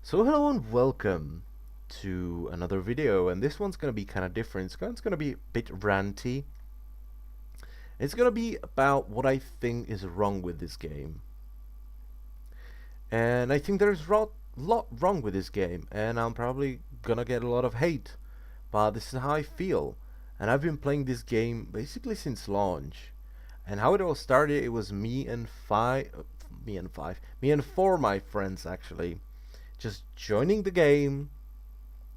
So hello and welcome to another video, and this one's gonna be kind of different. It's gonna be a bit ranty. It's gonna be about what I think is wrong with this game. And I think there's a lot wrong with this game, and I'm probably gonna get a lot of hate. But this is how I feel. And I've been playing this game basically since launch. And how it all started, it was me and four of my friends actually just joining the game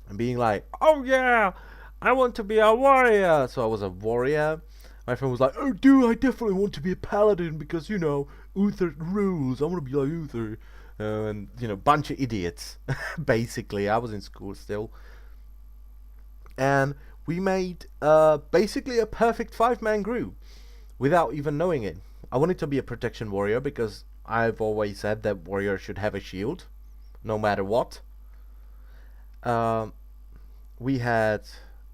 and being like, oh yeah, I want to be a warrior. So I was a warrior. My friend was like, oh dude, I definitely want to be a paladin because, you know, Uther rules. I want to be like Uther. And, you know, bunch of idiots. Basically, I was in school still. And we made basically a perfect 5-man group without even knowing it. I wanted to be a protection warrior because I've always said that warriors should have a shield no matter what. We had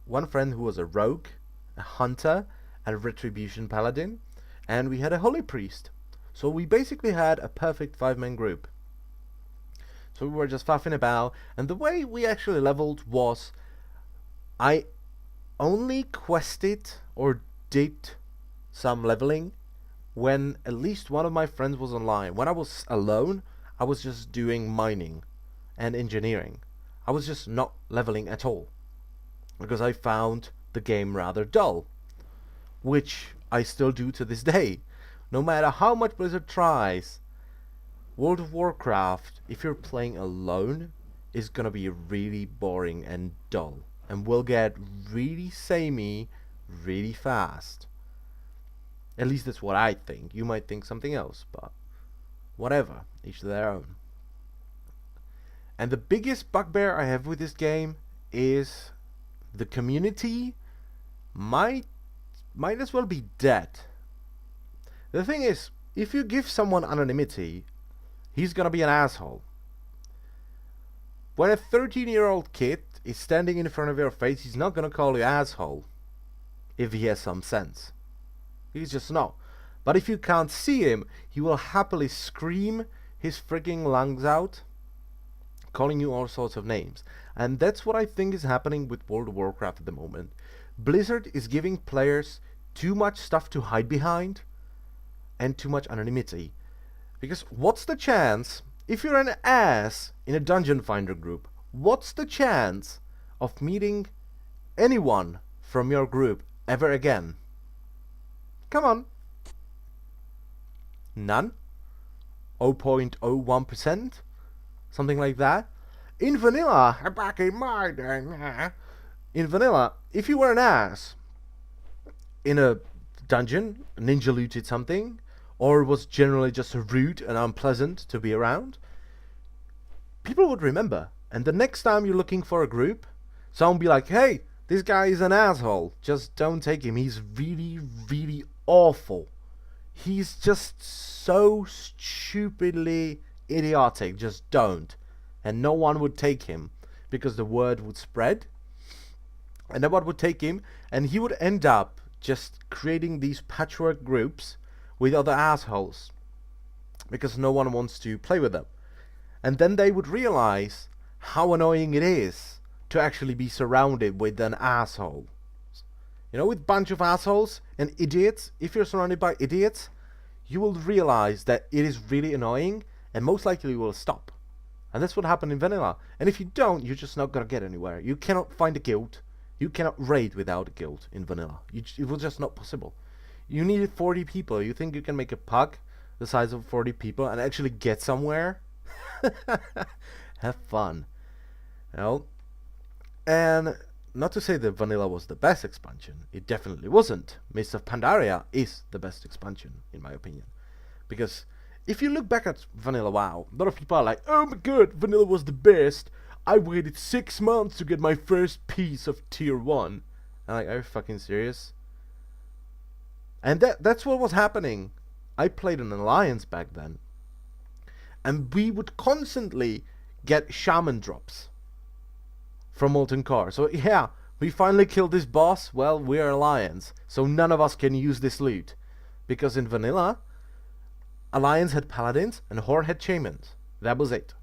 one friend who was a rogue, a hunter, and a retribution paladin, and we had a holy priest. So we basically had a perfect 5-man group. So we were just faffing about, and the way we actually leveled was I only quested or did some leveling when at least one of my friends was online. When I was alone, I was just doing mining and engineering. I was just not leveling at all because I found the game rather dull, which I still do to this day. No matter how much Blizzard tries, World of Warcraft, if you're playing alone, is gonna be really boring and dull and will get really samey really fast. At least that's what I think. You might think something else, but whatever, each to their own. And the biggest bugbear I have with this game is the community might as well be dead. The thing is, if you give someone anonymity, he's gonna be an asshole. When a 13-year-old kid is standing in front of your face, he's not gonna call you asshole if he has some sense. He's just not. But if you can't see him, he will happily scream his freaking lungs out, calling you all sorts of names. And that's what I think is happening with World of Warcraft at the moment. Blizzard is giving players too much stuff to hide behind and too much anonymity. Because what's the chance, if you're an ass in a dungeon finder group, what's the chance of meeting anyone from your group ever again? Come on. None? 0.01%? Something like that? In vanilla, back in my day, in vanilla, if you were an ass in a dungeon, ninja looted something, or was generally just rude and unpleasant to be around, people would remember. And the next time you're looking for a group, someone will be like, hey, this guy is an asshole. Just don't take him. He's really, really awful. He's just so stupidly idiotic. Just don't. And no one would take him because the word would spread. And no one would take him, and he would end up just creating these patchwork groups with other assholes because no one wants to play with them. And then they would realize how annoying it is to actually be surrounded with an asshole. You know, with a bunch of assholes and idiots, if you're surrounded by idiots, you will realize that it is really annoying and most likely you will stop. And that's what happened in vanilla. And if you don't, you're just not gonna get anywhere. You cannot find a guild. You cannot raid without a guild in vanilla. It was just not possible. You needed 40 people. You think you can make a pug the size of 40 people and actually get somewhere? Have fun. You know? And not to say that vanilla was the best expansion. It definitely wasn't. Mists of Pandaria is the best expansion, in my opinion. Because if you look back at vanilla WoW, a lot of people are like, oh my god, vanilla was the best. I waited 6 months to get my first piece of tier 1. I'm like, are you fucking serious? And that's what was happening. I played an alliance back then. And we would constantly get shaman drops from Molten Core. So yeah, we finally killed this boss. Well, we're alliance, so none of us can use this loot. Because in vanilla, alliance had paladins and horde had shamans. That was it.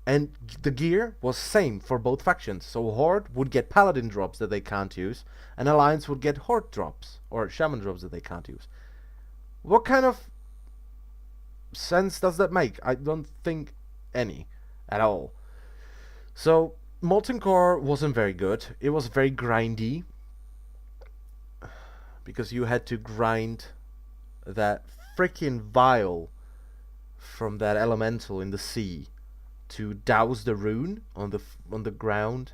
And the gear was same for both factions. So Horde would get Paladin drops that they can't use, and Alliance would get Horde drops or Shaman drops that they can't use. What kind of sense does that make? I don't think any at all. So Molten Core wasn't very good. It was very grindy because you had to grind that freaking vial from that elemental in the sea to douse the rune on the ground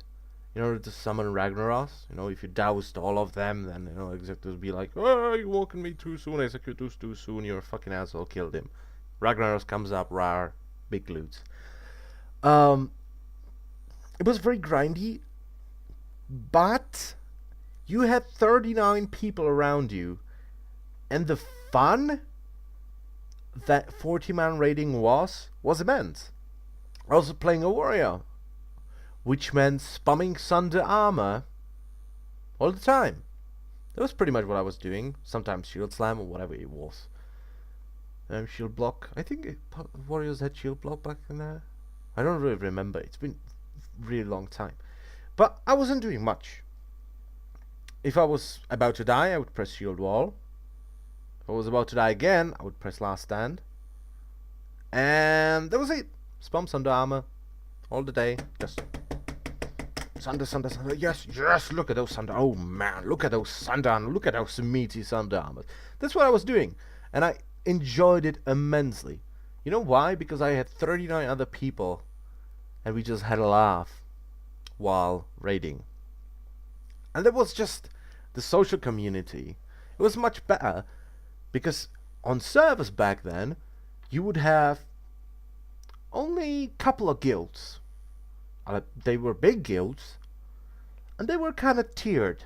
in order to summon Ragnaros. You know, if you doused all of them, then you know Executors would be like, "Oh, you woken me too soon, Executors too soon. You're a fucking asshole. Killed him." Ragnaros comes up, rare, big loot. Um, it was very grindy, but you had 39 people around you, and the fun that 40-man raiding was immense. I was playing a warrior, which meant spamming Sunder armor all the time. That was pretty much what I was doing. Sometimes shield slam or whatever it was. Shield block. I think warriors had shield block back in there. I don't really remember. It's been a really long time. But I wasn't doing much. If I was about to die, I would press shield wall. If I was about to die again, I would press last stand. And that was it. Spam Sunder armor all the day. Just Sunder. Yes, look at those Sunder. Oh man, look at those Sunder. Look at those meaty Sunder armors. That's what I was doing. And I enjoyed it immensely. You know why? Because I had 39 other people and we just had a laugh while raiding. And that was just the social community. It was much better because on servers back then, you would have only a couple of guilds. They were big guilds, and they were kind of tiered.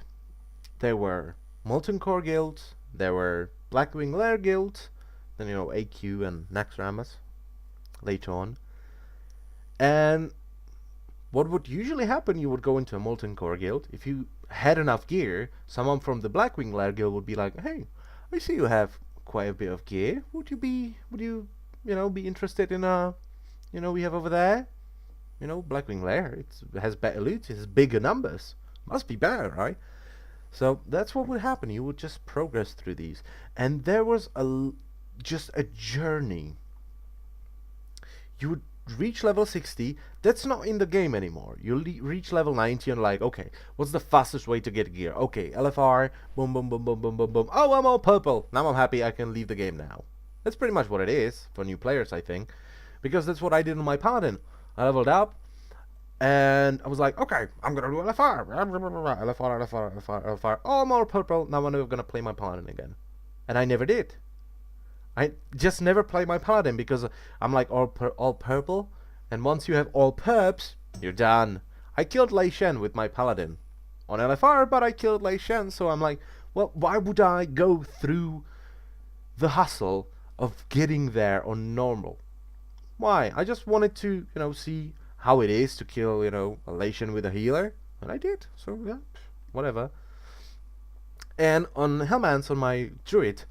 There were Molten Core guilds, there were Blackwing Lair guilds, then you know AQ and Naxxramas later on. And what would usually happen, you would go into a Molten Core guild. If you had enough gear, someone from the Blackwing Lair guild would be like, "Hey, I see you have quite a bit of gear. Would you be interested in we have over there, Blackwing Lair. It has better loot, it has bigger numbers. Must be better, right?" So that's what would happen. You would just progress through these, and there was just a journey. You would reach level 60. That's not in the game anymore. You reach level 90 and like, okay, what's the fastest way to get gear? Okay, LFR, boom, boom, boom, boom, boom, boom, boom. Oh, I'm all purple. Now I'm happy. I can leave the game now. That's pretty much what it is for new players, I think, because that's what I did on my Paladin. I leveled up, and I was like, okay, I'm gonna do LFR. LFR. Oh, I'm all purple. Now I'm gonna play my Paladin again, and I never did. I just never play my Paladin because I'm like all purple, and once you have all perps, you're done. I killed Lei Shen with my Paladin on LFR, but I killed Lei Shen, so I'm like, well, why would I go through the hustle of getting there on normal? Why? I just wanted to, see how it is to kill, a Lei Shen with a healer, and I did. So yeah, whatever. And on Hellman's, on my Druid,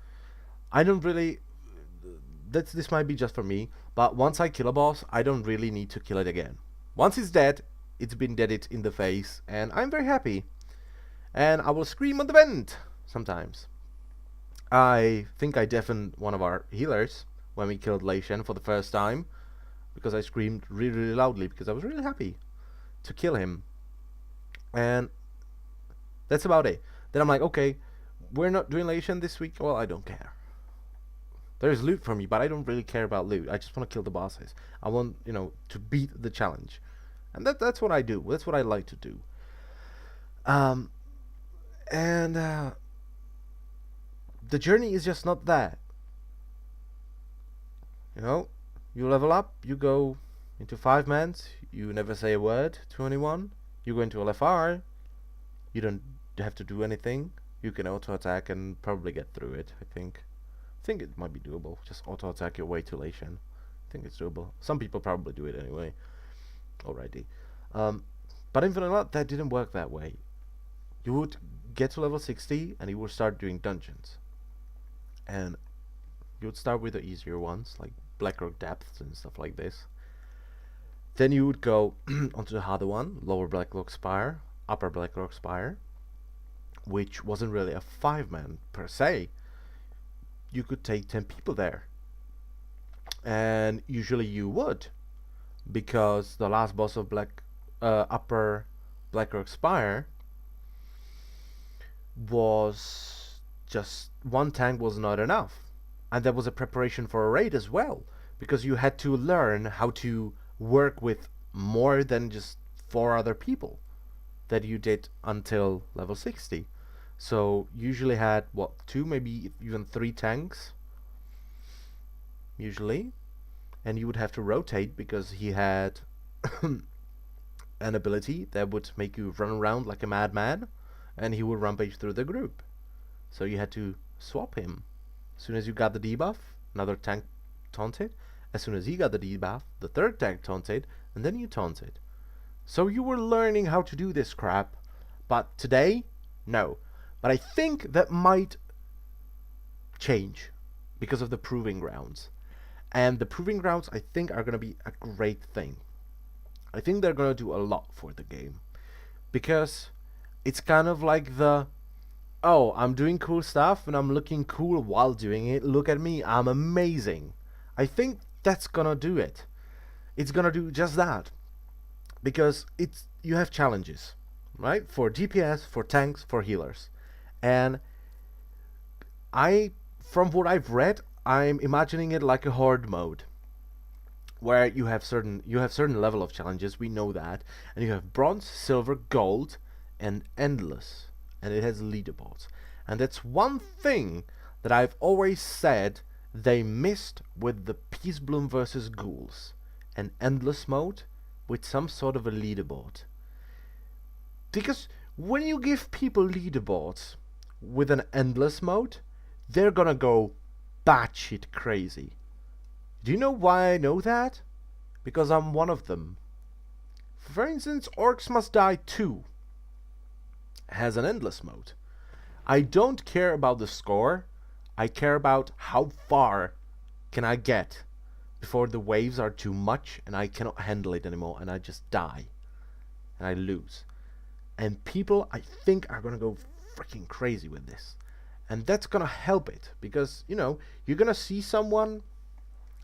I don't really. This might be just for me, but once I kill a boss, I don't really need to kill it again. Once it's dead, it's been deaded in the face, and I'm very happy. And I will scream on the vent sometimes. I think I deafened one of our healers when we killed Lei Shen for the first time, because I screamed really, really loudly because I was really happy to kill him. And that's about it. Then I'm like, okay, we're not doing Lei Shen this week. Well, I don't care. There's loot for me, but I don't really care about loot. I just want to kill the bosses. I want, to beat the challenge. And that's what I do. That's what I like to do. The journey is just not that. You level up, you go into 5-mans, you never say a word to anyone. You go into LFR, you don't have to do anything. You can auto-attack and probably get through it, I think. I think it might be doable. Just auto-attack your way to Lei Shen. I think it's doable. Some people probably do it anyway. Alrighty. But in vanilla, that didn't work that way. You would get to level 60 and you would start doing dungeons. And you would start with the easier ones, like Blackrock Depths and stuff like this. Then you would go onto the harder one, lower Blacklock Spire, upper Blacklock Spire, which wasn't really a 5-man per se. You could take 10 people there. And usually you would, because the last boss of upper Blackrock Spire was just one tank was not enough. And that was a preparation for a raid as well, because you had to learn how to work with more than just 4 other people that you did until level 60. So usually had what, 2, maybe even 3 tanks usually, and you would have to rotate because he had an ability that would make you run around like a madman, and he would rampage through the group. So you had to swap him. As soon as you got the debuff, another tank taunted. As soon as he got the debuff, the third tank taunted, and then you taunted. So you were learning how to do this crap, but today, no. But I think that might change because of the proving grounds. And the proving grounds, I think, are going to be a great thing. I think they're going to do a lot for the game. Because it's kind of like the, oh, I'm doing cool stuff and I'm looking cool while doing it. Look at me, I'm amazing. I think that's going to do it. It's going to do just that. Because you have challenges, right? For DPS, for tanks, for healers. And from what I've read, I'm imagining it like a horde mode, where you have certain level of challenges. We know that, and you have bronze, silver, gold, and endless, and it has leaderboards. And that's one thing that I've always said they missed with the Peace Bloom versus Ghouls, an endless mode with some sort of a leaderboard. Because when you give people leaderboards with an endless mode, they're gonna go batshit crazy. Do you know why I know that? Because I'm one of them. For instance, Orcs Must Die 2 has an endless mode. I don't care about the score. I care about how far can I get before the waves are too much and I cannot handle it anymore and I just die and I lose. And people, I think, are gonna go freaking crazy with this. And that's gonna help it, because, you know, you're gonna see someone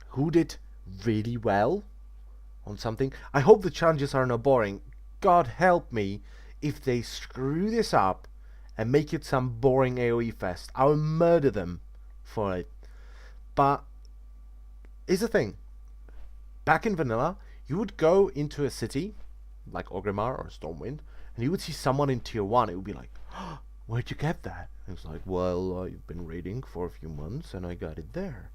who did really well on something. I hope the challenges are not boring. God help me if they screw this up and make it some boring AoE fest. I'll murder them for it. But here's the thing. Back in vanilla, you would go into a city like Orgrimmar or Stormwind, and you would see someone in tier 1. It would be like, oh, where'd you get that? And it's like, well, I've been raiding for a few months and I got it there.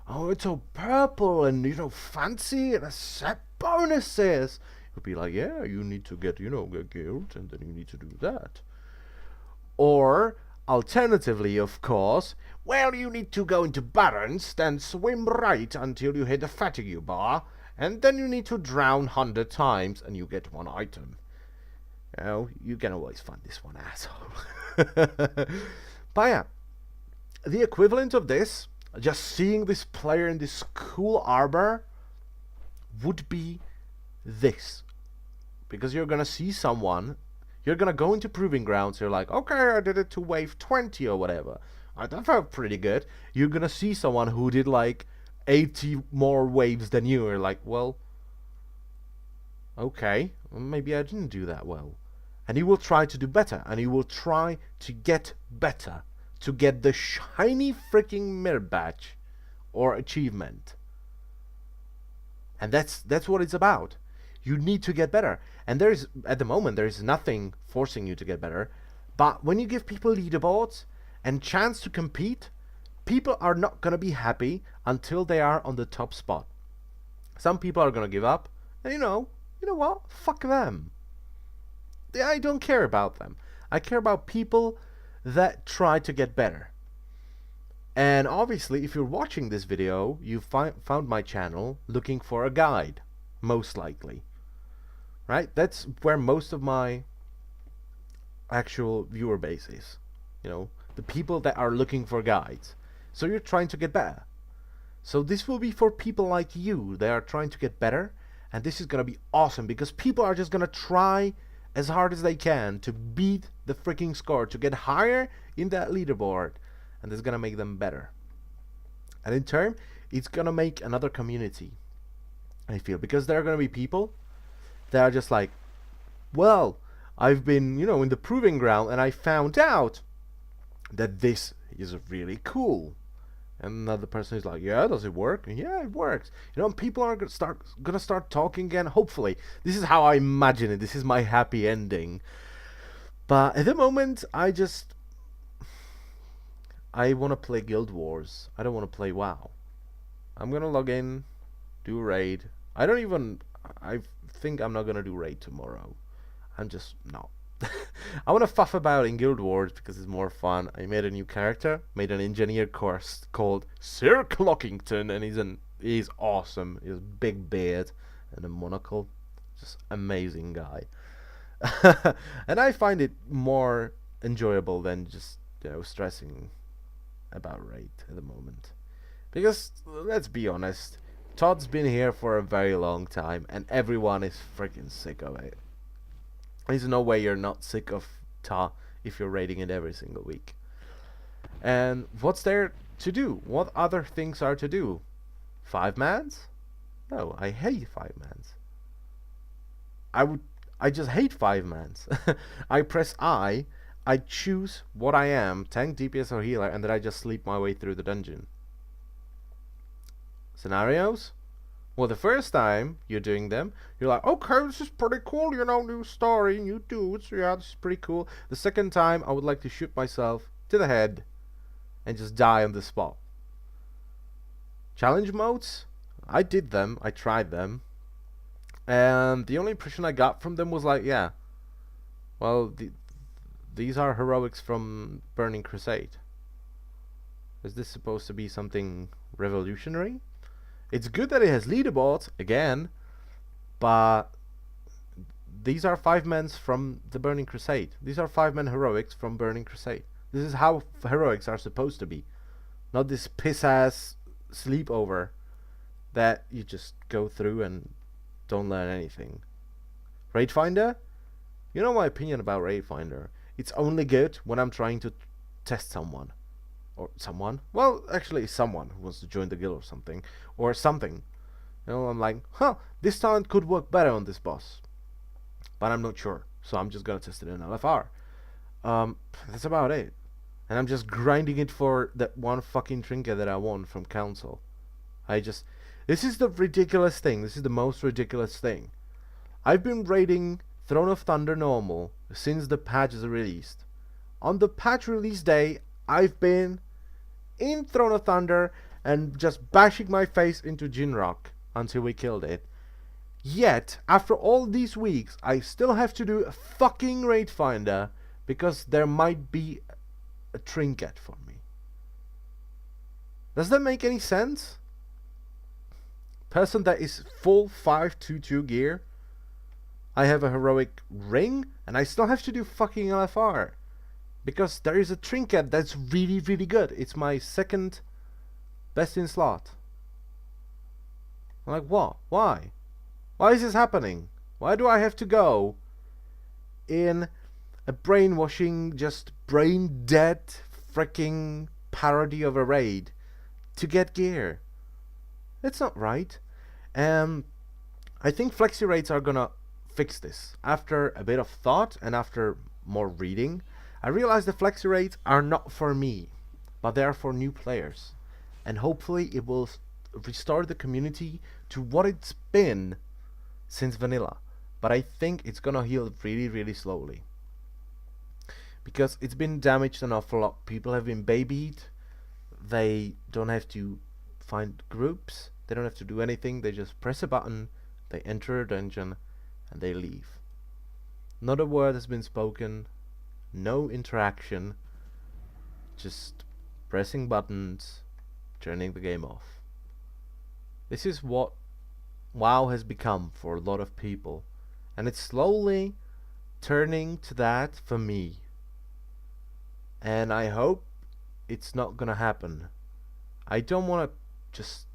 Oh, it's all purple and, you know, fancy and a set bonuses. It would be like, yeah, you need to get, you know, a guild, and then you need to do that. Or, alternatively, of course, well, you need to go into Barrens, then swim right until you hit the fatigue bar, and then you need to drown 100 times and you get 1 item. You know, you can always find this one asshole. But yeah, the equivalent of this, just seeing this player in this cool arbor, would be this. Because you're gonna see someone, you're gonna go into proving grounds, you're like, okay, I did it to wave 20 or whatever. That felt pretty good. You're gonna see someone who did like 80 more waves than you. You're like, well, okay, maybe I didn't do that well. And he will try to do better, and he will try to get better, to get the shiny freaking mirror badge or achievement. And that's what it's about. You need to get better. And there's, at the moment, there's nothing forcing you to get better. But when you give people leaderboards and chance to compete, people are not going to be happy until they are on the top spot. Some people are going to give up, and you know what? Fuck them. I don't care about them. I care about people that try to get better. And obviously, if you're watching this video, you found my channel looking for a guide, most likely. Right? That's where most of my actual viewer base is. You know, the people that are looking for guides. So you're trying to get better. So this will be for people like you that are trying to get better And this is gonna be awesome because people are just gonna try as hard as they can to beat the freaking score, to get higher in that leaderboard, and it's gonna make them better. And in turn, it's gonna make another community, I feel, because there are gonna be people that are just like, well, I've been, in the proving ground and I found out that this is really cool. And another person is like, yeah, does it work? Yeah, it works. People are gonna start talking again. Hopefully, this is how I imagine it. This is my happy ending. But at the moment, I want to play Guild Wars. I don't want to play WoW. I'm gonna log in, do raid. I think I'm not gonna do raid tomorrow. I'm just not. I want to fuff about in Guild Wars because it's more fun. I made a new character, made an engineer course called Sir Clockington, and he's awesome. He has a big beard and a monocle. Just amazing guy. And I find it more enjoyable than just stressing about raid at the moment. Because let's be honest, Todd's been here for a very long time, and everyone is freaking sick of it. There's no way you're not sick of Ta if you're raiding it every single week. And what's there to do? What other things are to do? 5-mans? No, I hate 5-mans. I just hate 5-mans. I press I choose what I am, tank, DPS or healer, and then I just sleep my way through the dungeon. Scenarios? Well, the first time you're doing them, you're like, okay, this is pretty cool, new story, new dudes, yeah, this is pretty cool. The second time, I would like to shoot myself to the head and just die on the spot. Challenge modes? I did them, I tried them, and the only impression I got from them was like, yeah, well, these are heroics from Burning Crusade. Is this supposed to be something revolutionary? It's good that it has leaderboards, again, but these are 5-mans from the Burning Crusade. These are 5-man heroics from Burning Crusade. This is how heroics are supposed to be. Not this piss-ass sleepover that you just go through and don't learn anything. Raid Finder? You know my opinion about Raid Finder. It's only good when I'm trying to test someone. Or someone. Well, actually someone who wants to join the guild or something. Or something. I'm like, this talent could work better on this boss. But I'm not sure. So I'm just gonna test it in LFR. That's about it. And I'm just grinding it for that one fucking trinket that I won from council. This is the ridiculous thing. This is the most ridiculous thing. I've been raiding Throne of Thunder normal since the patch is released. On the patch release day, I've been in Throne of Thunder and just bashing my face into Jinrock until we killed it. Yet, after all these weeks, I still have to do a fucking raid finder because there might be a trinket for me. Does that make any sense? Person that is full 522 gear, I have a heroic ring and I still have to do fucking LFR. Because there is a trinket that's really, really good. It's my second best in slot. I'm like, what? Why? Why is this happening? Why do I have to go in a brainwashing, just brain dead freaking parody of a raid to get gear? That's not right. I think flexi raids are gonna fix this. After a bit of thought and after more reading, I realized the flexi raids are not for me, but they are for new players. And hopefully it will restore the community to what it's been since vanilla. But I think it's gonna heal really, really slowly. Because it's been damaged an awful lot. People have been babied. They don't have to find groups. They don't have to do anything. They just press a button, they enter a dungeon, and they leave. Not a word has been spoken. No interaction, just pressing buttons, turning the game off. This is what WoW has become for a lot of people, and it's slowly turning to that for me. And I hope it's not gonna happen. I don't want to just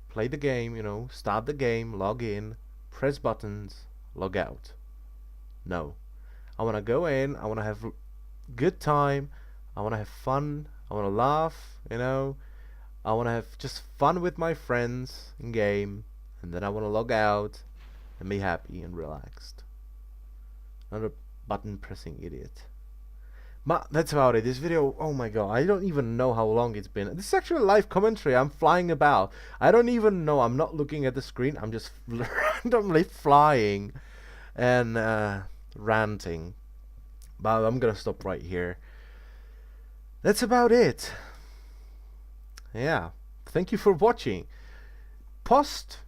play the game, start the game, log in, press buttons, log out. No. I want to go in, I want to have good time, I want to have fun, I want to laugh, I want to have just fun with my friends in game, and then I want to log out and be happy and relaxed. Not a button pressing idiot. But that's about it. This video, oh my god, I don't even know how long it's been. This is actually a live commentary. I'm flying about. I don't even know. I'm not looking at the screen. I'm just randomly flying and ranting. But I'm gonna stop right here. That's about it. Yeah. Thank you for watching. Post,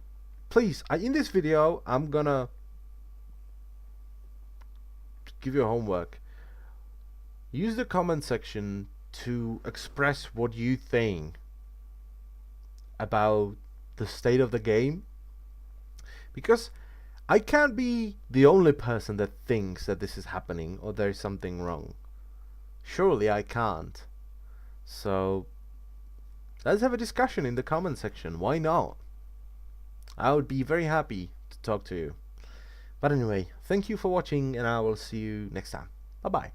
please. In this video, I'm gonna give you a homework. Use the comment section to express what you think about the state of the game, because I can't be the only person that thinks that this is happening or there's something wrong. Surely I can't. So let's have a discussion in the comment section. Why not? I would be very happy to talk to you. But anyway, thank you for watching, and I will see you next time. Bye bye.